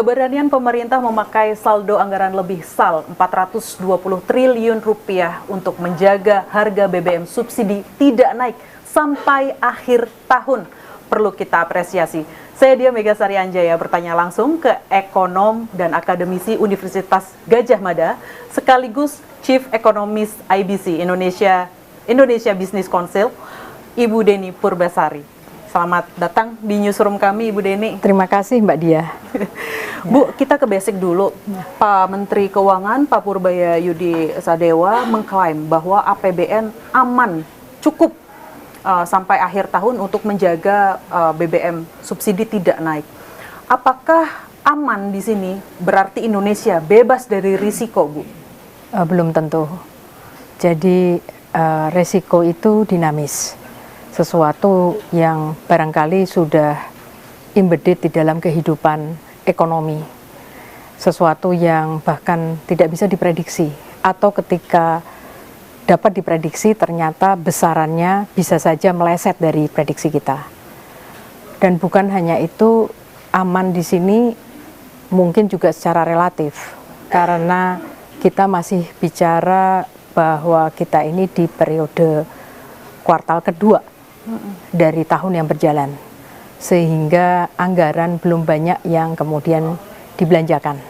Keberanian pemerintah memakai saldo anggaran lebih 420 triliun rupiah untuk menjaga harga BBM subsidi tidak naik sampai akhir tahun perlu kita apresiasi. Saya Dia Megasari Anjaya bertanya langsung ke ekonom dan akademisi Universitas Gadjah Mada sekaligus Chief Economist IBC Indonesia Business Council, Ibu Deni Purbasari. Selamat datang di newsroom kami, Ibu Deni. Terima kasih, Mbak Dia. Bu, kita ke basic dulu. Pak Menteri Keuangan, Pak Purbaya Yudi Sadewa mengklaim bahwa APBN aman, cukup sampai akhir tahun untuk menjaga BBM subsidi tidak naik. Apakah aman di sini berarti Indonesia bebas dari risiko, Bu? Belum tentu. Jadi risiko itu dinamis. Sesuatu yang barangkali sudah embedded di dalam kehidupan ekonomi, sesuatu yang bahkan tidak bisa diprediksi, atau ketika dapat diprediksi ternyata besarannya bisa saja meleset dari prediksi kita. Dan bukan hanya itu, aman di sini mungkin juga secara relatif, karena kita masih bicara bahwa kita ini di periode kuartal kedua dari tahun yang berjalan, sehingga anggaran belum banyak yang kemudian dibelanjakan,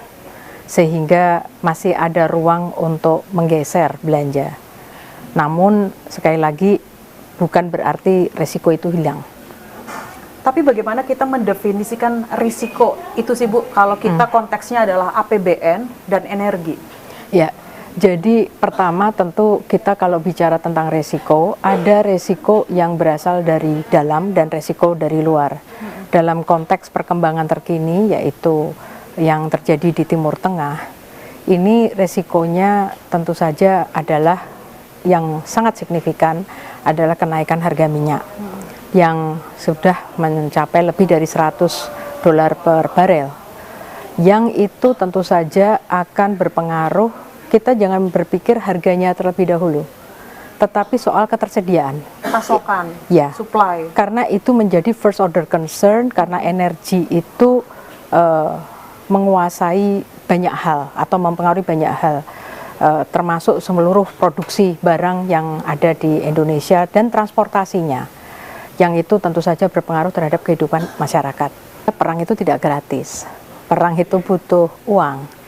sehingga masih ada ruang untuk menggeser belanja. Namun sekali lagi bukan berarti risiko itu hilang. Tapi bagaimana kita mendefinisikan risiko itu sih, Bu, kalau kita konteksnya adalah APBN dan energi? Ya, jadi pertama tentu kita kalau bicara tentang risiko, ada risiko yang berasal dari dalam dan risiko dari luar. Dalam konteks perkembangan terkini, yaitu yang terjadi di Timur Tengah, ini risikonya tentu saja adalah yang sangat signifikan adalah kenaikan harga minyak yang sudah mencapai lebih dari $100 per barel. Yang itu tentu saja akan berpengaruh. Kita jangan berpikir harganya terlebih dahulu, tetapi soal ketersediaan, pasokan, ya, supply. Karena itu menjadi first order concern, karena energi itu menguasai banyak hal atau mempengaruhi banyak hal, termasuk seluruh produksi barang yang ada di Indonesia dan transportasinya, yang itu tentu saja berpengaruh terhadap kehidupan masyarakat. Perang itu tidak gratis, perang itu butuh uang.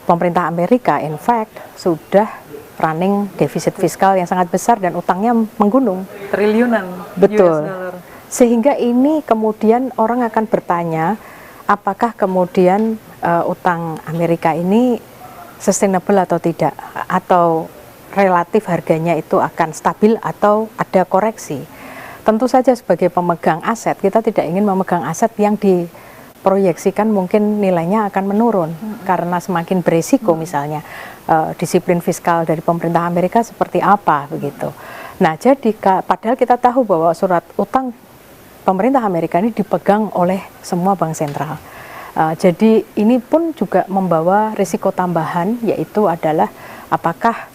Pemerintah Amerika, in fact, sudah running defisit fiskal yang sangat besar dan utangnya menggunung. Triliunan. Betul. US dollar. Sehingga ini kemudian orang akan bertanya, apakah kemudian utang Amerika ini sustainable atau tidak? Atau relatif harganya itu akan stabil atau ada koreksi? Tentu saja sebagai pemegang aset, kita tidak ingin memegang aset yang diproyeksikan mungkin nilainya akan menurun karena semakin berisiko, misalnya disiplin fiskal dari pemerintah Amerika seperti apa begitu. Nah, jadi padahal kita tahu bahwa surat utang pemerintah Amerika ini dipegang oleh semua bank sentral. Jadi ini pun juga membawa risiko tambahan, yaitu adalah apakah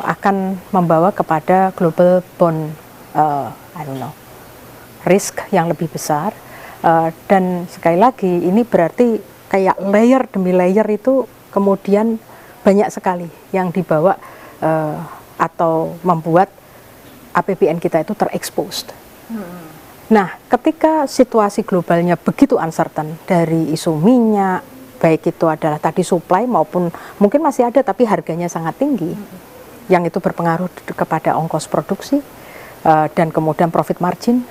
akan membawa kepada global bond risk yang lebih besar. Dan sekali lagi ini berarti kayak layer demi layer itu kemudian banyak sekali yang dibawa atau membuat APBN kita itu terexposed. Nah, ketika situasi globalnya begitu uncertain, dari isu minyak, baik itu adalah tadi supply maupun mungkin masih ada tapi harganya sangat tinggi, yang itu berpengaruh kepada ongkos produksi dan kemudian profit margin.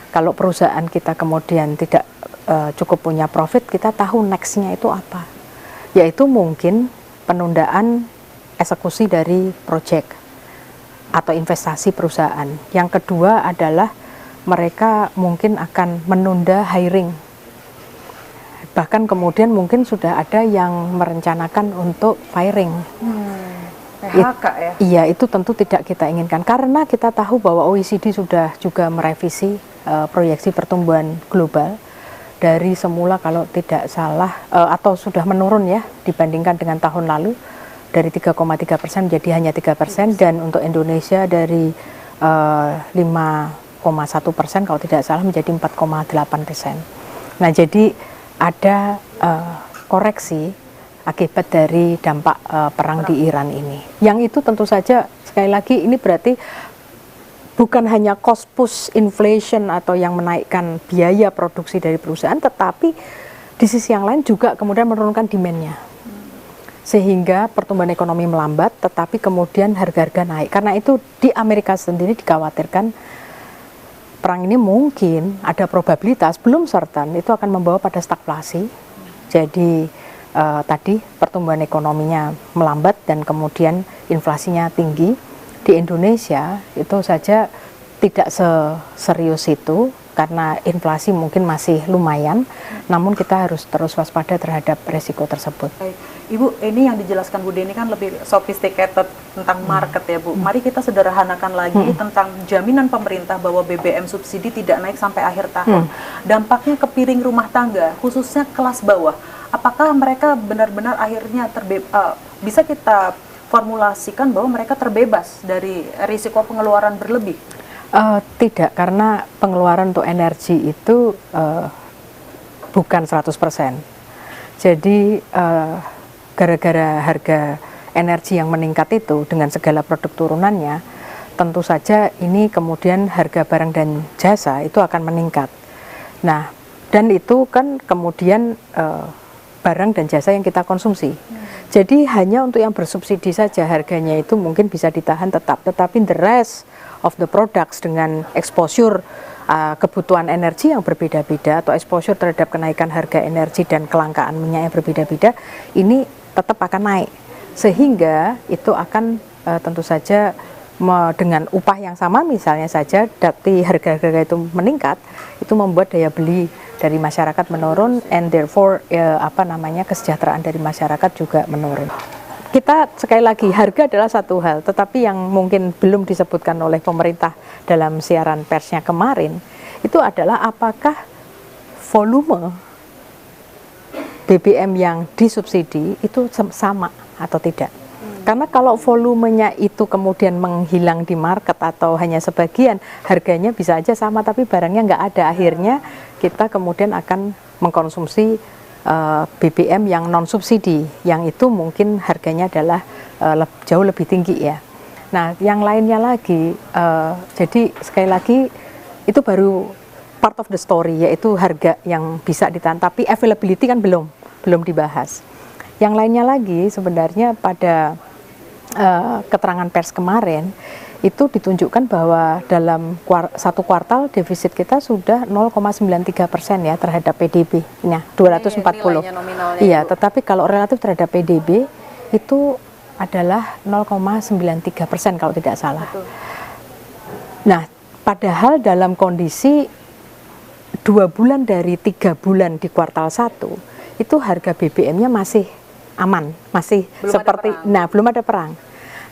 Kalau perusahaan kita kemudian tidak cukup punya profit, kita tahu next-nya itu apa, yaitu mungkin penundaan eksekusi dari proyek atau investasi perusahaan. Yang kedua adalah mereka mungkin akan menunda hiring, bahkan kemudian mungkin sudah ada yang merencanakan untuk firing. PHK ya? Iya, itu tentu tidak kita inginkan, karena kita tahu bahwa OECD sudah juga merevisi proyeksi pertumbuhan global dari semula kalau tidak salah atau sudah menurun ya dibandingkan dengan tahun lalu, dari 3,3% menjadi hanya 3%, dan untuk Indonesia dari 5,1% kalau tidak salah menjadi 4,8%. Nah, jadi ada koreksi akibat dari dampak perang di Iran ini. Yang itu tentu saja sekali lagi ini berarti bukan hanya cost push inflation atau yang menaikkan biaya produksi dari perusahaan, tetapi di sisi yang lain juga kemudian menurunkan demand-nya. Sehingga pertumbuhan ekonomi melambat, tetapi kemudian harga-harga naik. Karena itu di Amerika sendiri dikhawatirkan perang ini mungkin ada probabilitas, belum certain, itu akan membawa pada stagflasi. Jadi tadi pertumbuhan ekonominya melambat dan kemudian inflasinya tinggi. Di Indonesia itu saja tidak serius itu karena inflasi mungkin masih lumayan, namun kita harus terus waspada terhadap resiko tersebut. Ibu, ini yang dijelaskan Bu Deni kan lebih sophisticated tentang market ya Bu. Mari kita sederhanakan lagi tentang jaminan pemerintah bahwa BBM subsidi tidak naik sampai akhir tahun. Dampaknya ke piring rumah tangga, khususnya kelas bawah. Apakah mereka benar-benar akhirnya bisa kita formulasikan bahwa mereka terbebas dari risiko pengeluaran berlebih? Tidak, karena pengeluaran untuk energi itu bukan 100%. Jadi gara-gara harga energi yang meningkat itu dengan segala produk turunannya, tentu saja ini kemudian harga barang dan jasa itu akan meningkat. Nah, dan itu kan kemudian barang dan jasa yang kita konsumsi. Jadi hanya untuk yang bersubsidi saja harganya itu mungkin bisa ditahan tetap, tetapi the rest of the products dengan exposure kebutuhan energi yang berbeda-beda atau exposure terhadap kenaikan harga energi dan kelangkaan minyak yang berbeda-beda, ini tetap akan naik. Sehingga itu akan tentu saja dengan upah yang sama misalnya saja, tapi harga-harga itu meningkat, itu membuat daya beli dari masyarakat menurun, and therefore kesejahteraan dari masyarakat juga menurun. Kita sekali lagi, harga adalah satu hal, tetapi yang mungkin belum disebutkan oleh pemerintah dalam siaran persnya kemarin, itu adalah apakah volume BBM yang disubsidi itu sama atau tidak. Karena kalau volumenya itu kemudian menghilang di market atau hanya sebagian, harganya bisa aja sama tapi barangnya nggak ada. Akhirnya kita kemudian akan mengkonsumsi BBM yang non subsidi, yang itu mungkin harganya adalah jauh lebih tinggi ya. Nah, yang lainnya lagi, jadi sekali lagi itu baru part of the story, yaitu harga yang bisa ditahan, tapi availability kan belum dibahas. Yang lainnya lagi sebenarnya pada keterangan pers kemarin itu ditunjukkan bahwa dalam satu kuartal defisit kita sudah 0,93% ya terhadap PDB. Nah, 240. Iya, tetapi kalau relatif terhadap PDB itu adalah 0,93% kalau tidak salah. Betul. Nah, padahal dalam kondisi 2 bulan dari 3 bulan di kuartal 1 itu harga BBM-nya masih aman, masih belum ada perang.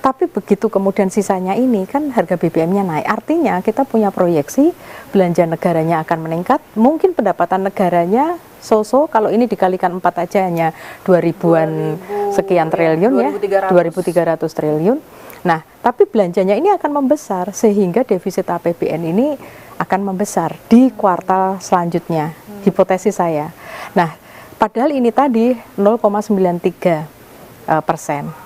Tapi begitu kemudian sisanya ini kan harga BBM-nya naik, artinya kita punya proyeksi belanja negaranya akan meningkat, mungkin pendapatan negaranya kalau ini dikalikan 4 aja hanya 2000-an sekian triliun ya, 2.300 triliun. Nah, tapi belanjanya ini akan membesar sehingga defisit APBN ini akan membesar di kuartal selanjutnya, hipotesis saya. Nah, padahal ini tadi 0,93%.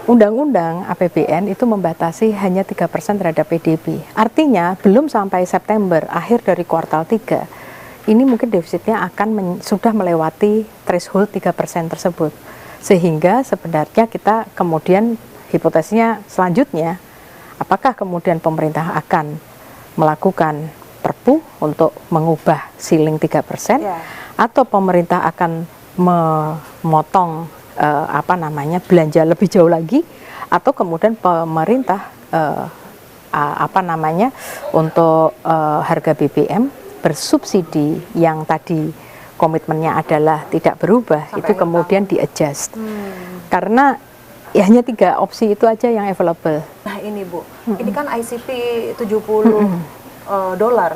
Undang-undang APBN itu membatasi hanya 3% terhadap PDB. Artinya belum sampai September, akhir dari kuartal 3, ini mungkin defisitnya akan sudah melewati threshold 3% tersebut. Sehingga sebenarnya kita kemudian hipotesisnya selanjutnya, apakah kemudian pemerintah akan melakukan perpu untuk mengubah ceiling 3%, atau pemerintah akan memotong belanja lebih jauh lagi, atau kemudian pemerintah untuk harga BBM bersubsidi yang tadi komitmennya adalah tidak berubah sampai itu kemudian di-adjust. Karena ya hanya 3 opsi itu aja yang available. Nah ini Bu, ini kan ICP 70 dolar.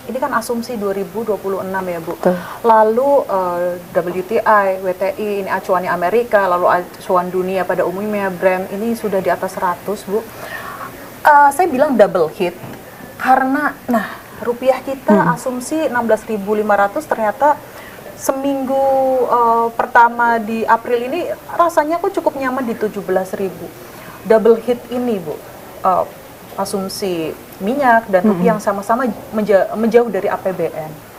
Ini kan asumsi 2026 ya Bu. Tuh. Lalu WTI, WTI ini acuannya Amerika, lalu acuan dunia pada umumnya Brent ini sudah di atas 100 Bu. Saya bilang double hit karena rupiah kita asumsi 16.500 ternyata seminggu pertama di April ini rasanya kok cukup nyaman di 17.000. Double hit ini Bu, asumsi minyak dan rupiah yang sama-sama menjauh dari APBN.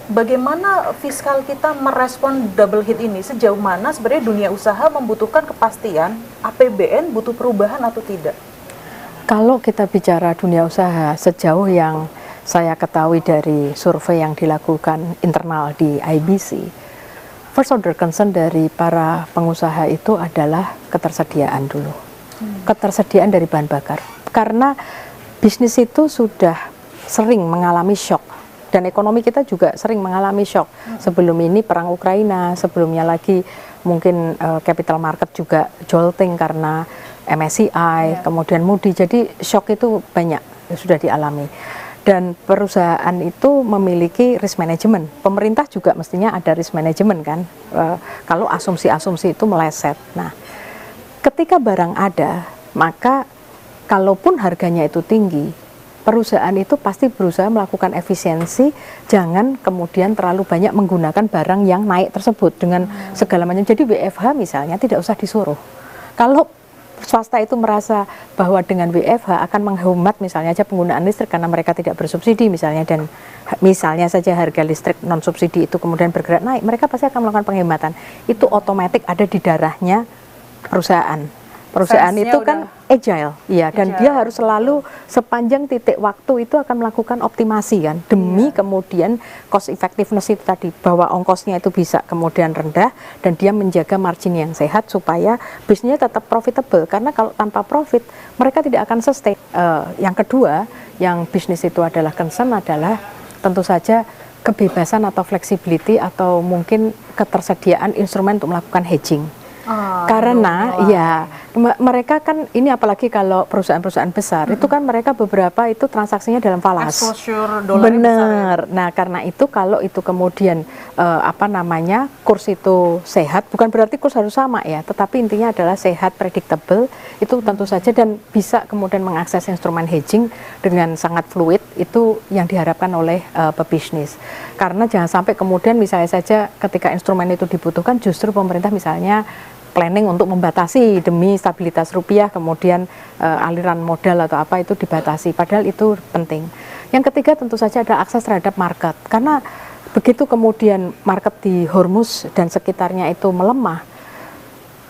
Bagaimana fiskal kita merespon double hit ini? Sejauh mana sebenarnya dunia usaha membutuhkan kepastian APBN butuh perubahan atau tidak? Kalau kita bicara dunia usaha, sejauh yang saya ketahui dari survei yang dilakukan internal di IBC, first order concern dari para pengusaha itu adalah ketersediaan dulu. Ketersediaan dari bahan bakar. Karena bisnis itu sudah sering mengalami shock. Dan ekonomi kita juga sering mengalami shock. Sebelum ini perang Ukraina, sebelumnya lagi mungkin capital market juga jolting karena MSCI, kemudian Moody. Jadi shock itu banyak sudah dialami. Dan perusahaan itu memiliki risk management. Pemerintah juga mestinya ada risk management kan. Kalau asumsi-asumsi itu meleset. Nah, ketika barang ada, maka kalaupun harganya itu tinggi, perusahaan itu pasti berusaha melakukan efisiensi, jangan kemudian terlalu banyak menggunakan barang yang naik tersebut dengan segala macam. Jadi WFH misalnya tidak usah disuruh. Kalau swasta itu merasa bahwa dengan WFH akan menghemat misalnya aja penggunaan listrik karena mereka tidak bersubsidi misalnya, dan misalnya saja harga listrik non subsidi itu kemudian bergerak naik, mereka pasti akan melakukan penghematan. Itu otomatis ada di darahnya perusahaan. Perusahaan itu kan agile, ya, dan dia harus selalu sepanjang titik waktu itu akan melakukan optimasi kan, demi kemudian cost effectiveness itu tadi, bahwa ongkosnya itu bisa kemudian rendah dan dia menjaga margin yang sehat supaya bisnisnya tetap profitable, karena kalau tanpa profit mereka tidak akan sustain. Yang kedua, yang bisnis itu adalah concern adalah tentu saja kebebasan atau flexibility atau mungkin ketersediaan instrumen untuk melakukan hedging. Karena ya mereka kan ini, apalagi kalau perusahaan-perusahaan besar itu kan mereka beberapa itu transaksinya dalam falas. Benar. Nah, karena itu kalau itu kemudian kurs itu sehat, bukan berarti kurs harus sama ya, tetapi intinya adalah sehat, predictable, itu tentu saja, dan bisa kemudian mengakses instrumen hedging dengan sangat fluid, itu yang diharapkan oleh pebisnis. Karena jangan sampai kemudian misalnya saja ketika instrumen itu dibutuhkan justru pemerintah misalnya planning untuk membatasi demi stabilitas rupiah, kemudian aliran modal atau apa itu dibatasi, padahal itu penting. Yang ketiga tentu saja ada akses terhadap market, karena begitu kemudian market di Hormuz dan sekitarnya itu melemah,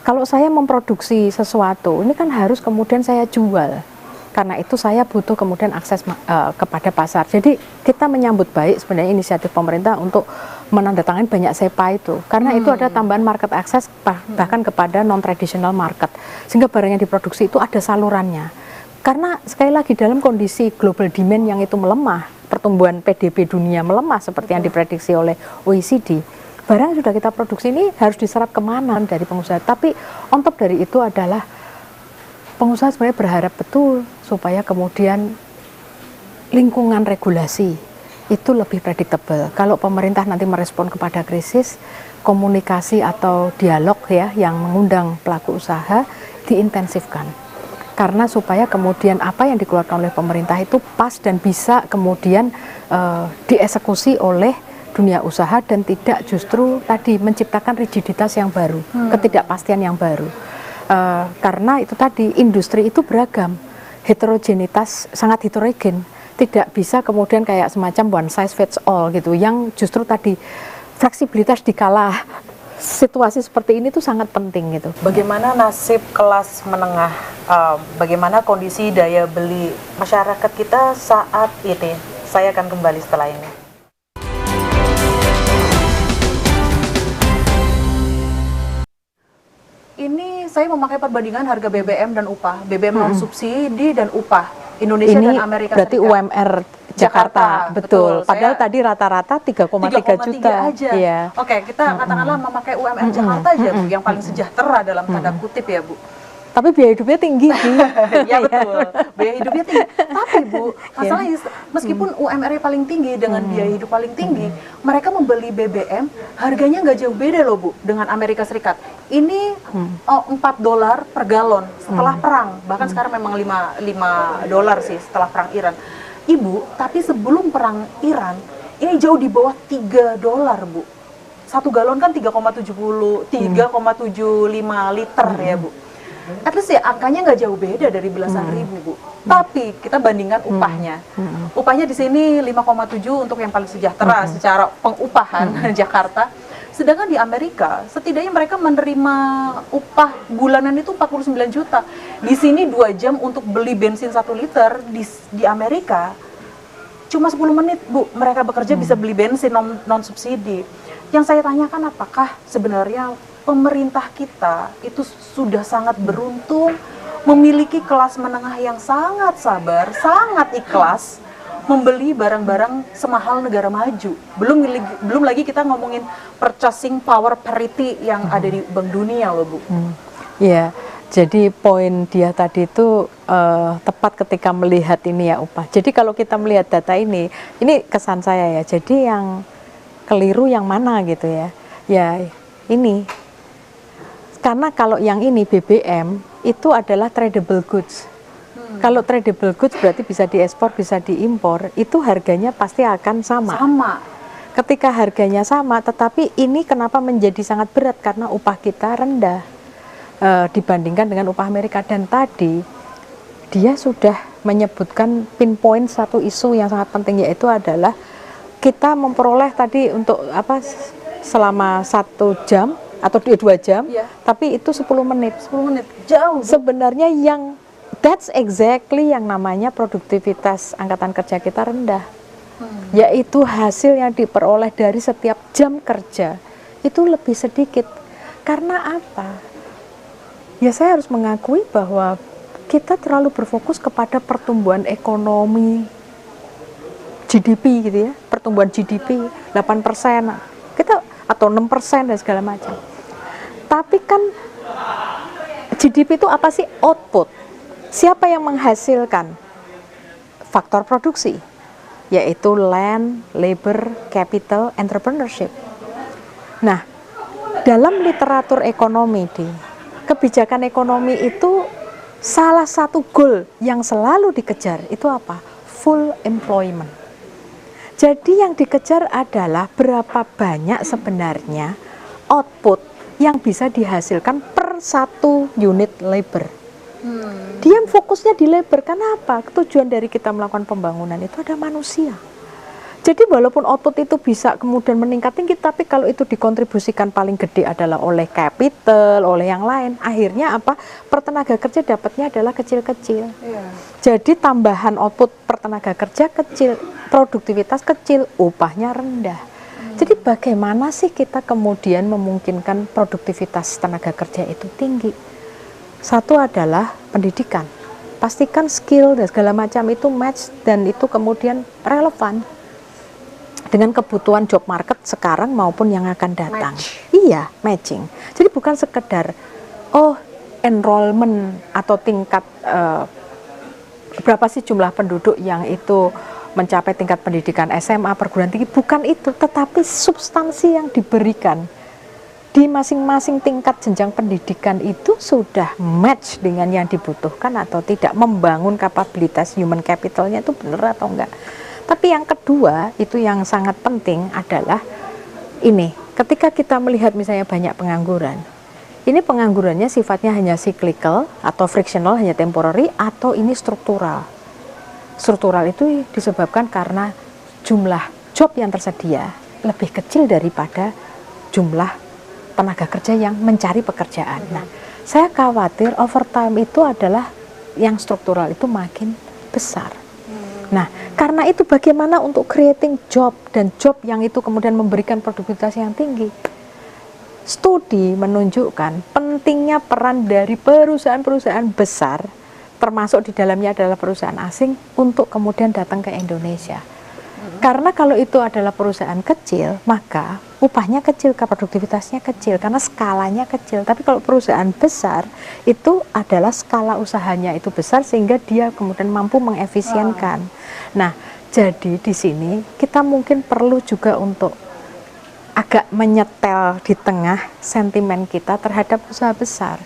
kalau saya memproduksi sesuatu, ini kan harus kemudian saya jual. Karena itu saya butuh kemudian akses kepada pasar. Jadi kita menyambut baik sebenarnya inisiatif pemerintah untuk menandatangani banyak SEPA itu. Karena itu ada tambahan market access bahkan kepada non-traditional market. Sehingga barang yang diproduksi itu ada salurannya. Karena sekali lagi dalam kondisi global demand yang itu melemah, pertumbuhan PDB dunia melemah seperti yang diprediksi oleh OECD, barang yang sudah kita produksi ini harus diserap kemana dari pengusaha. Tapi on top dari itu adalah pengusaha sebenarnya berharap betul supaya kemudian lingkungan regulasi itu lebih predictable. Kalau pemerintah nanti merespon kepada krisis, komunikasi atau dialog ya yang mengundang pelaku usaha diintensifkan. Karena supaya kemudian apa yang dikeluarkan oleh pemerintah itu pas dan bisa kemudian dieksekusi oleh dunia usaha dan tidak justru tadi menciptakan rigiditas yang baru, ketidakpastian yang baru. Karena itu tadi industri itu beragam, heterogenitas sangat heterogen, tidak bisa kemudian kayak semacam one size fits all gitu, yang justru tadi fleksibilitas di kala situasi seperti ini tuh sangat penting gitu. Bagaimana nasib kelas menengah, bagaimana kondisi daya beli masyarakat kita saat ini? Saya akan kembali setelah ini. Ini saya memakai perbandingan harga BBM dan upah, BBM non subsidi dan upah Indonesia ini dan Amerika berarti Serikat. UMR Jakarta, betul. Padahal tadi rata-rata 3,3 juta aja. Iya. Oke, kita katakanlah memakai UMR Jakarta aja Bu, yang paling sejahtera dalam tanda kutip ya Bu. Tapi biaya hidupnya tinggi sih. Ya betul, biaya hidupnya tinggi. Tapi Bu, masalahnya meskipun UMR-nya paling tinggi dengan biaya hidup paling tinggi, mereka membeli BBM harganya nggak jauh beda loh Bu dengan Amerika Serikat. Ini $4 per galon setelah perang, bahkan sekarang memang $5 sih setelah perang Iran. Ibu, tapi sebelum perang Iran ini jauh di bawah $3, Bu. 1 galon kan 3,75 liter ya, Bu. At least ya angkanya nggak jauh beda dari belasan ribu, Bu. Tapi kita bandingkan upahnya. Upahnya di sini 5,7 untuk yang paling sejahtera secara pengupahan Jakarta. Sedangkan di Amerika, setidaknya mereka menerima upah bulanan itu 49 juta. Di sini 2 jam untuk beli bensin 1 liter di Amerika cuma 10 menit, Bu. Mereka bekerja bisa beli bensin non subsidi. Yang saya tanyakan, apakah sebenarnya pemerintah kita itu sudah sangat beruntung memiliki kelas menengah yang sangat sabar, sangat ikhlas membeli barang-barang semahal negara maju. Belum lagi kita ngomongin purchasing power parity yang ada di Bank Dunia loh, Bu. Ya, jadi poin dia tadi itu tepat ketika melihat ini ya upah. Jadi kalau kita melihat data ini kesan saya ya. Jadi yang keliru yang mana gitu ya? Ya ini. Karena kalau yang ini BBM itu adalah tradable goods. Kalau tradable goods berarti bisa diekspor, bisa diimpor, itu harganya pasti akan sama. Ketika harganya sama, tetapi ini kenapa menjadi sangat berat? Karena upah kita rendah dibandingkan dengan upah Amerika. Dan tadi dia sudah menyebutkan pinpoint satu isu yang sangat penting, yaitu adalah kita memperoleh tadi untuk apa selama 1 jam atau 2 jam, tapi itu 10 menit. 10 menit, jauh. Sebenarnya that's exactly yang namanya produktivitas angkatan kerja kita rendah. Yaitu hasil yang diperoleh dari setiap jam kerja itu lebih sedikit. Karena apa? Ya saya harus mengakui bahwa kita terlalu berfokus kepada pertumbuhan ekonomi GDP gitu ya, pertumbuhan GDP 8%, kita atau 6% dan segala macam. Tapi kan GDP itu apa sih? Output. Siapa yang menghasilkan? Faktor produksi, yaitu land, labor, capital, entrepreneurship. Nah, dalam literatur ekonomi kebijakan ekonomi itu salah satu goal yang selalu dikejar itu apa? Full employment. Jadi yang dikejar adalah berapa banyak sebenarnya output yang bisa dihasilkan per 1 unit labor. Dia fokusnya di labor. Kenapa? Tujuan dari kita melakukan pembangunan itu ada manusia. Jadi walaupun output itu bisa kemudian meningkat tinggi, tapi kalau itu dikontribusikan paling gede adalah oleh capital, oleh yang lain, akhirnya apa? Pertenaga kerja dapatnya adalah kecil-kecil. Jadi tambahan output pertenaga kerja kecil, produktivitas kecil, upahnya rendah. Jadi bagaimana sih kita kemudian memungkinkan produktivitas tenaga kerja itu tinggi? Satu adalah pendidikan. Pastikan skill dan segala macam itu match dan itu kemudian relevan dengan kebutuhan job market sekarang maupun yang akan datang. Iya, matching. Jadi bukan sekedar enrollment atau tingkat berapa sih jumlah penduduk yang itu mencapai tingkat pendidikan SMA, perguruan tinggi, bukan itu, tetapi substansi yang diberikan di masing-masing tingkat jenjang pendidikan itu sudah match dengan yang dibutuhkan atau tidak, membangun kapabilitas human capitalnya itu benar atau enggak. Tapi yang kedua, itu yang sangat penting adalah ini, ketika kita melihat misalnya banyak pengangguran, ini penganggurannya sifatnya hanya cyclical atau frictional, hanya temporary, atau ini struktural. Struktural itu disebabkan karena jumlah job yang tersedia lebih kecil daripada jumlah tenaga kerja yang mencari pekerjaan. Nah, saya khawatir overtime itu adalah yang struktural itu makin besar. Nah, karena itu bagaimana untuk creating job dan job yang itu kemudian memberikan produktivitas yang tinggi? Studi menunjukkan pentingnya peran dari perusahaan-perusahaan besar, termasuk di dalamnya adalah perusahaan asing, untuk kemudian datang ke Indonesia. Karena kalau itu adalah perusahaan kecil, maka upahnya kecil, produktivitasnya kecil, karena skalanya kecil. Tapi kalau perusahaan besar, itu adalah skala usahanya itu besar, sehingga dia kemudian mampu mengefisienkan. Nah, jadi di sini kita mungkin perlu juga untuk agak menyetel di tengah sentimen kita terhadap usaha besar.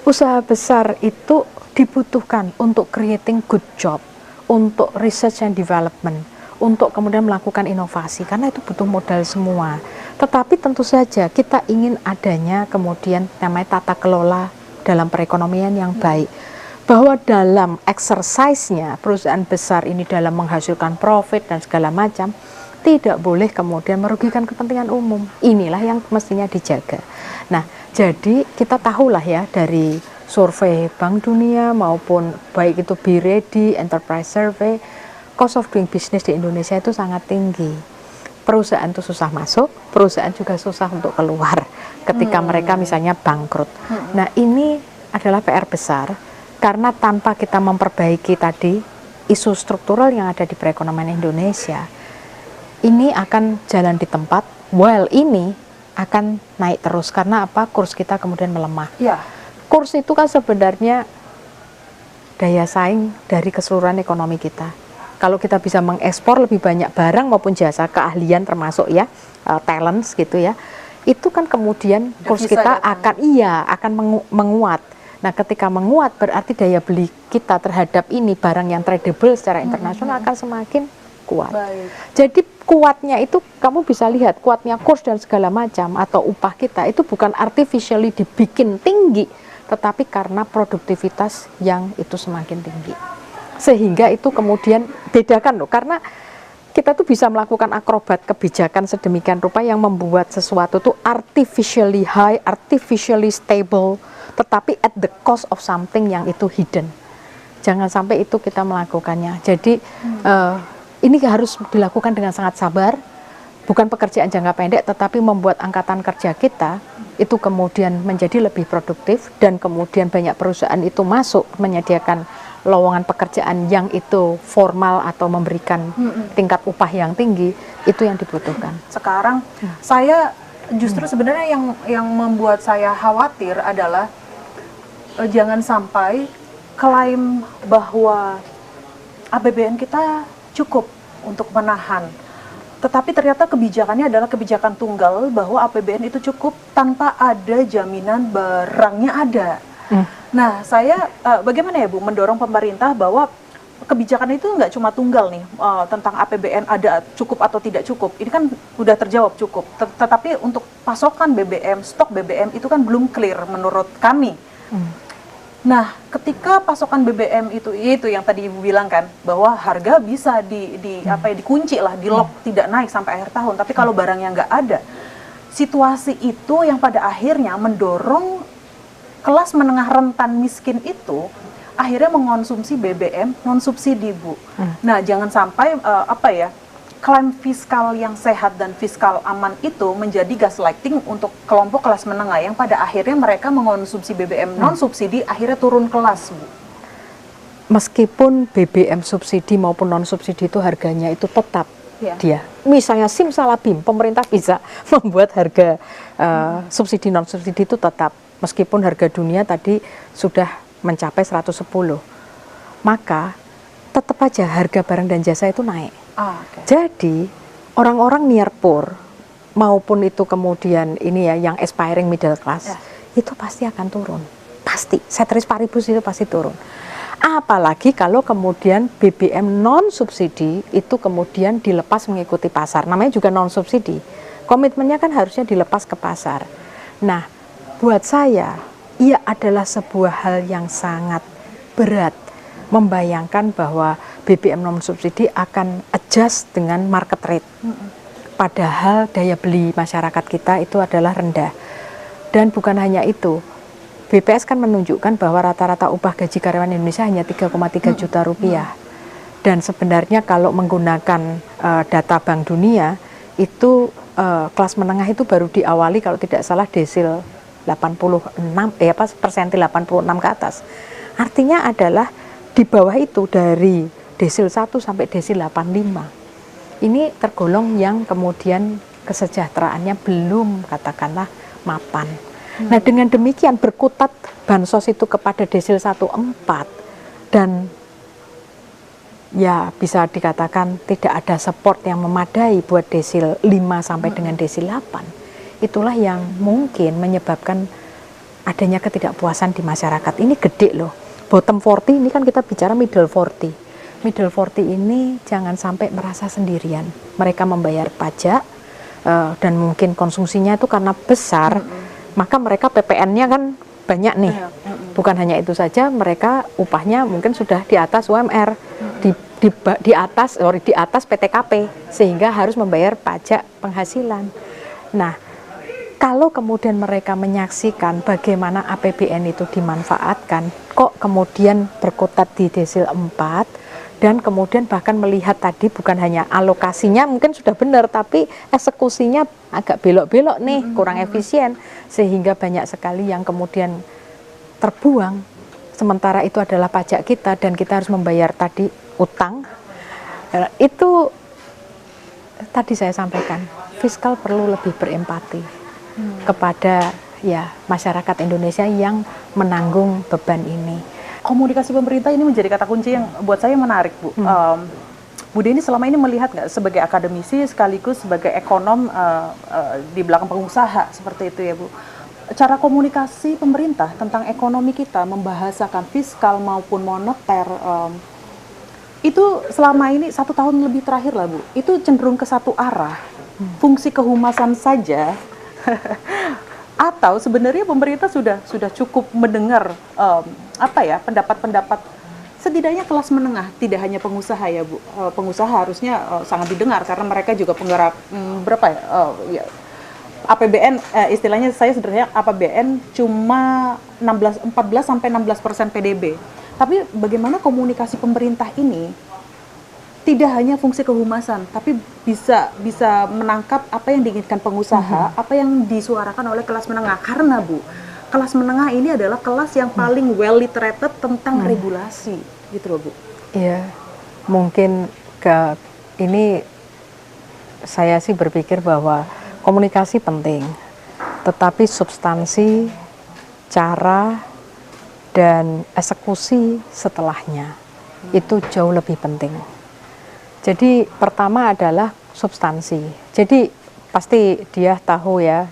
Usaha besar itu dibutuhkan untuk creating good job, untuk research and development, untuk kemudian melakukan inovasi, karena itu butuh modal semua. Tetapi tentu saja kita ingin adanya kemudian namanya tata kelola dalam perekonomian yang baik, bahwa dalam exercise-nya perusahaan besar ini dalam menghasilkan profit dan segala macam tidak boleh kemudian merugikan kepentingan umum. Inilah yang mestinya dijaga. Nah, jadi kita tahulah ya dari survei Bank Dunia maupun baik itu Be Ready, Enterprise Survey, cost of doing business di Indonesia itu sangat tinggi. Perusahaan itu susah masuk, perusahaan juga susah untuk keluar ketika mereka misalnya bangkrut. Nah, ini adalah PR besar karena tanpa kita memperbaiki tadi isu struktural yang ada di perekonomian Indonesia, ini akan jalan di tempat, while ini akan naik terus. Karena apa? Kurs kita kemudian melemah. Ya. Kurs itu kan sebenarnya daya saing dari keseluruhan ekonomi kita. Kalau kita bisa mengekspor lebih banyak barang maupun jasa, keahlian termasuk ya, talents gitu ya, itu kan kemudian kurs kita akan menguat. Nah, ketika menguat berarti daya beli kita terhadap ini barang yang tradable secara internasional akan semakin kuat. Baik. Jadi kuatnya itu kamu bisa lihat kuatnya kurs dan segala macam atau upah kita itu bukan artificially dibikin tinggi, tetapi karena produktivitas yang itu semakin tinggi. Sehingga itu kemudian bedakan loh, karena kita tuh bisa melakukan akrobat kebijakan sedemikian rupa yang membuat sesuatu tuh artificially high, artificially stable, tetapi at the cost of something yang itu hidden. Jangan sampai itu kita melakukannya. Jadi ini harus dilakukan dengan sangat sabar, bukan pekerjaan jangka pendek, tetapi membuat angkatan kerja kita itu kemudian menjadi lebih produktif, dan kemudian banyak perusahaan itu masuk menyediakan lowongan pekerjaan yang itu formal atau memberikan tingkat upah yang tinggi, itu yang dibutuhkan. Sekarang saya justru sebenarnya yang membuat saya khawatir adalah jangan sampai klaim bahwa APBN kita cukup untuk menahan, tetapi ternyata kebijakannya adalah kebijakan tunggal bahwa APBN itu cukup tanpa ada jaminan barangnya ada. Nah, saya bagaimana ya Bu mendorong pemerintah bahwa kebijakan itu nggak cuma tunggal nih tentang APBN ada cukup atau tidak cukup, ini kan udah terjawab cukup, tetapi untuk pasokan BBM, stok BBM itu kan belum clear menurut kami. Nah, ketika pasokan BBM itu yang tadi Ibu bilang kan, bahwa harga bisa dikunci lah, di lock, tidak naik sampai akhir tahun. Tapi kalau barangnya nggak ada, situasi itu yang pada akhirnya mendorong kelas menengah rentan miskin itu akhirnya mengonsumsi BBM non subsidi, Bu. Nah, jangan sampai klaim fiskal yang sehat dan fiskal aman itu menjadi gaslighting untuk kelompok kelas menengah yang pada akhirnya mereka mengonsumsi BBM non-subsidi akhirnya turun kelas, Bu. Meskipun BBM subsidi maupun non-subsidi itu harganya itu tetap dia. Misalnya simsalabim, pemerintah bisa membuat harga subsidi non-subsidi itu tetap. Meskipun harga dunia tadi sudah mencapai 110. Maka tetap aja harga barang dan jasa itu naik. Jadi orang-orang near poor maupun itu kemudian ini ya yang aspiring middle class itu pasti akan turun, pasti ceteris paribus itu pasti turun. Apalagi kalau kemudian BBM non subsidi itu kemudian dilepas mengikuti pasar, namanya juga non subsidi, komitmennya kan harusnya dilepas ke pasar. Nah, buat saya ia adalah sebuah hal yang sangat berat membayangkan bahwa BBM non subsidi akan adjust dengan market rate. Padahal daya beli masyarakat kita itu adalah rendah. Dan bukan hanya itu, BPS kan menunjukkan bahwa rata-rata upah gaji karyawan Indonesia hanya 3,3 juta rupiah. Dan sebenarnya kalau menggunakan data Bank Dunia, itu kelas menengah itu baru diawali kalau tidak salah desil 86, persentil 86 ke atas. Artinya adalah di bawah itu dari desil 1 sampai desil 85. Ini tergolong yang kemudian kesejahteraannya belum katakanlah mapan. Nah, dengan demikian berkutat bansos itu kepada desil 14 dan ya bisa dikatakan tidak ada support yang memadai buat desil 5 sampai dengan desil 8. Itulah yang mungkin menyebabkan adanya ketidakpuasan di masyarakat. Ini gede loh. Bottom 40 ini kan kita bicara middle 40. middle 40 ini jangan sampai merasa sendirian. Mereka membayar pajak dan mungkin konsumsinya itu karena besar, maka mereka PPN-nya kan banyak nih. Bukan hanya itu saja, mereka upahnya mungkin sudah di atas UMR, di atas PTKP, sehingga harus membayar pajak penghasilan. Nah, kalau kemudian mereka menyaksikan bagaimana APBN itu dimanfaatkan, kok kemudian berkutat di desil 4, dan kemudian bahkan melihat tadi bukan hanya alokasinya mungkin sudah benar, tapi eksekusinya agak belok-belok nih, kurang efisien, sehingga banyak sekali yang kemudian terbuang, sementara itu adalah pajak kita dan kita harus membayar tadi utang. Itu tadi saya sampaikan, fiskal perlu lebih berempati kepada ya masyarakat Indonesia yang menanggung beban ini. Komunikasi pemerintah ini menjadi kata kunci yang buat saya menarik, Bu. Bu Deni selama ini melihat nggak sebagai akademisi sekaligus sebagai ekonom di belakang pengusaha seperti itu ya, Bu. Cara komunikasi pemerintah tentang ekonomi kita, membahasakan fiskal maupun moneter, itu selama ini 1 tahun lebih terakhir lah, Bu, itu cenderung ke satu arah. Fungsi kehumasan saja atau sebenarnya pemerintah sudah cukup mendengar pendapat-pendapat setidaknya kelas menengah, tidak hanya pengusaha ya, Bu. Pengusaha harusnya sangat didengar karena mereka juga penggerak APBN, istilahnya saya sederhana, APBN cuma 14 sampai 16% PDB. Tapi bagaimana komunikasi pemerintah ini tidak hanya fungsi kehumasan, tapi bisa menangkap apa yang diinginkan pengusaha, apa yang disuarakan oleh kelas menengah. Karena, Bu, kelas menengah ini adalah kelas yang paling well literated tentang regulasi, gitu loh, Bu. Iya, mungkin ini saya sih berpikir bahwa komunikasi penting, tetapi substansi, cara, dan eksekusi setelahnya itu jauh lebih penting. Jadi pertama adalah substansi. Jadi pasti dia tahu ya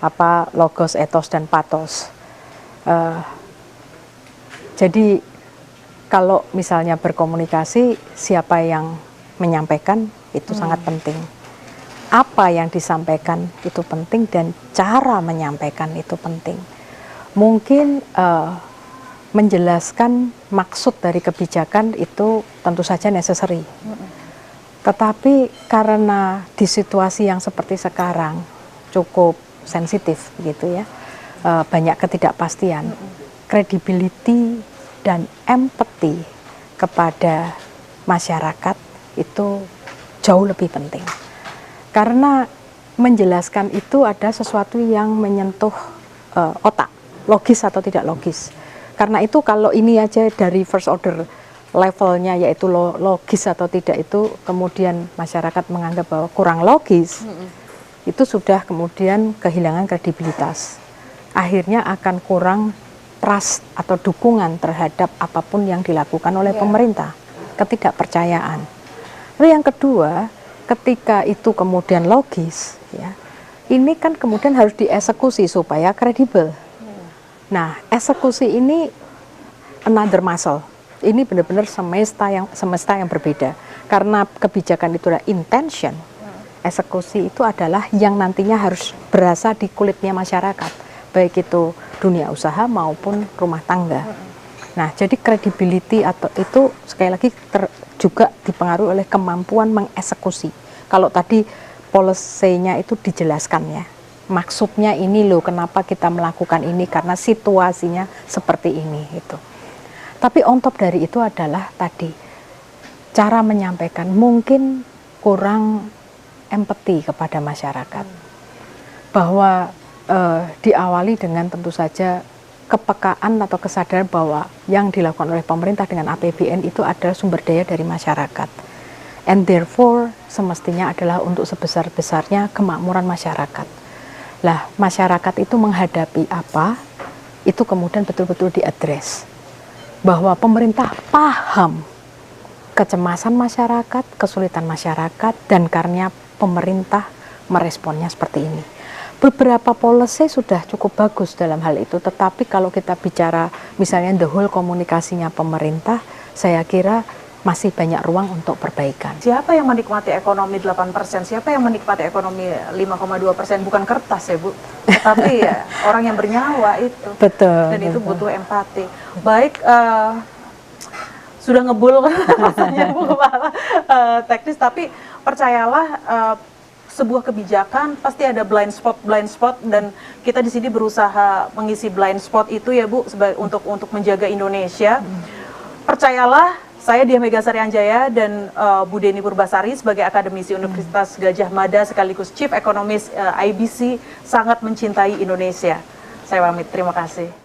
apa logos, ethos, dan pathos. Jadi kalau misalnya berkomunikasi, siapa yang menyampaikan itu sangat penting. Apa yang disampaikan itu penting dan cara menyampaikan itu penting. Mungkin menjelaskan maksud dari kebijakan itu tentu saja necessary. Tetapi karena di situasi yang seperti sekarang cukup sensitif gitu ya, banyak ketidakpastian, credibility dan empathy kepada masyarakat itu jauh lebih penting. Karena menjelaskan itu ada sesuatu yang menyentuh otak, logis atau tidak logis. Karena itu kalau ini aja dari first order levelnya yaitu logis atau tidak, itu kemudian masyarakat menganggap bahwa kurang logis, itu sudah kemudian kehilangan kredibilitas. Akhirnya akan kurang trust atau dukungan terhadap apapun yang dilakukan oleh pemerintah, ketidakpercayaan. Lalu yang kedua, ketika itu kemudian logis, ya, ini kan kemudian harus dieksekusi supaya kredibel. Nah, eksekusi ini another muscle. Ini benar-benar semesta yang berbeda. Karena kebijakan itu adalah intention. Eksekusi itu adalah yang nantinya harus berasa di kulitnya masyarakat, baik itu dunia usaha maupun rumah tangga. Nah, jadi credibility atau itu sekali lagi juga dipengaruhi oleh kemampuan mengeksekusi. Kalau tadi policy-nya itu dijelaskan ya. Maksudnya ini loh, kenapa kita melakukan ini, karena situasinya seperti ini gitu. Tapi on top dari itu adalah tadi cara menyampaikan mungkin kurang empati kepada masyarakat, bahwa diawali dengan tentu saja kepekaan atau kesadaran bahwa yang dilakukan oleh pemerintah dengan APBN itu adalah sumber daya dari masyarakat, and therefore semestinya adalah untuk sebesar-besarnya kemakmuran masyarakat. Lah, masyarakat itu menghadapi apa, itu kemudian betul-betul diadres. Bahwa pemerintah paham kecemasan masyarakat, kesulitan masyarakat, dan karena pemerintah meresponnya seperti ini. Beberapa policy sudah cukup bagus dalam hal itu, tetapi kalau kita bicara misalnya the whole komunikasinya pemerintah, saya kira masih banyak ruang untuk perbaikan. Siapa yang menikmati ekonomi 8%? Siapa yang menikmati ekonomi 5,2%? Bukan kertas ya Bu, tapi ya orang yang bernyawa itu. Betul. Dan itu butuh empati. Baik, sudah ngebul rasanya Bu Kepala teknis, tapi percayalah sebuah kebijakan pasti ada blind spot, dan kita di sini berusaha mengisi blind spot itu ya Bu, untuk menjaga Indonesia. Percayalah, saya Diah Megasari Anjaya dan Bu Deni Purbasari sebagai akademisi Universitas Gadjah Mada sekaligus Chief Economist IBC sangat mencintai Indonesia. Saya pamit, terima kasih.